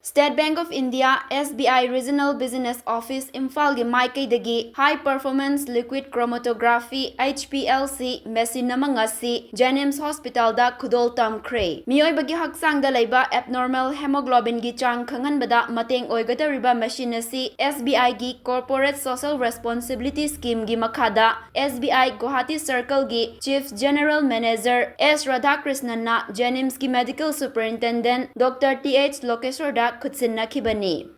State Bank of India SBI Regional Business Office Imphal gi Maikaidagi High Performance Liquid Chromatography HPLC machine namangasi Jennings Hospital da khudol tamkhre miyoi bagi haksang da leiba abnormal hemoglobin gi chang khanganbada mateng oigadariba machine asi SBI gi Corporate Social Responsibility Scheme gi makhada SBI Guwahati Circle gi Chief General Manager S Radhakrishnan na Jennings gi Medical Superintendent Dr. TH Lokeshwar da khutsinna khibani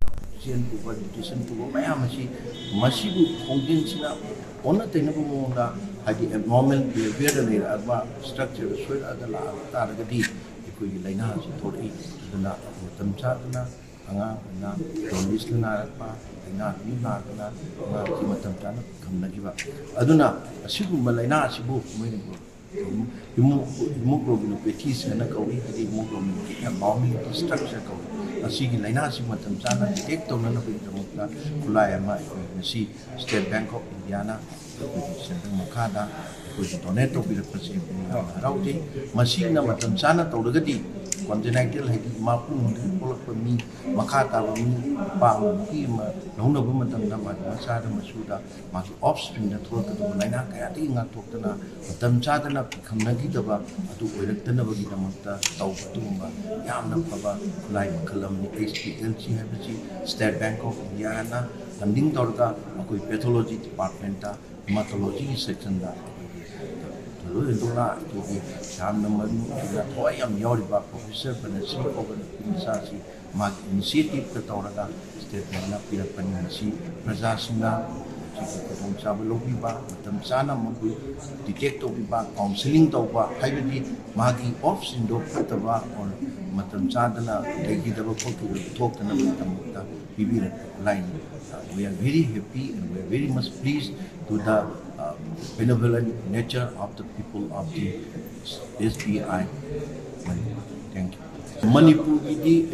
abnormal behavior structure hemoglobinopathies and hemoglobin abnormal structure asigi laina si matam chana detect tawna na bidamukta khulai ama si State Bank of India na center makhada ko donate to birakpasi rauti machine na matam chana tawlagadi congenital hedi mapu polakpa mi makhata mi pa ki ma nauna bu matam na ma sa da masuda ma offspring na thorka to laina kaya ti nga toktana matam chadana khamnagi daba atu oiraktana bagi damakta tawtumba yamna phaba khulai kalam ni HPLC habchi State Bank of India na funding dorga akoi pathology department ta hematology section da Lalu itu lah itu jam nomor kita toy yang nyori bapa profesor peneliti organisasi mak inisiatif kita orang State Bank pihak peneliti presasina jika kita mencapai lobby bah macam sana mampu detect lobby bah counseling tahu bah hari magi off sindo kita bah or macam sana lah lagi dapat fokus talk dengan kita bibir lain. We are very happy and we are very much pleased to the benevolent nature of the people of the SBI. Thank you. Manipur di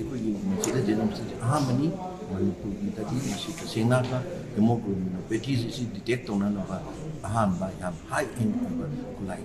kita jenam saja. Mani Manipur tadi masih kesena ka hemoglobinopathies isi detect orang apa high end kulai.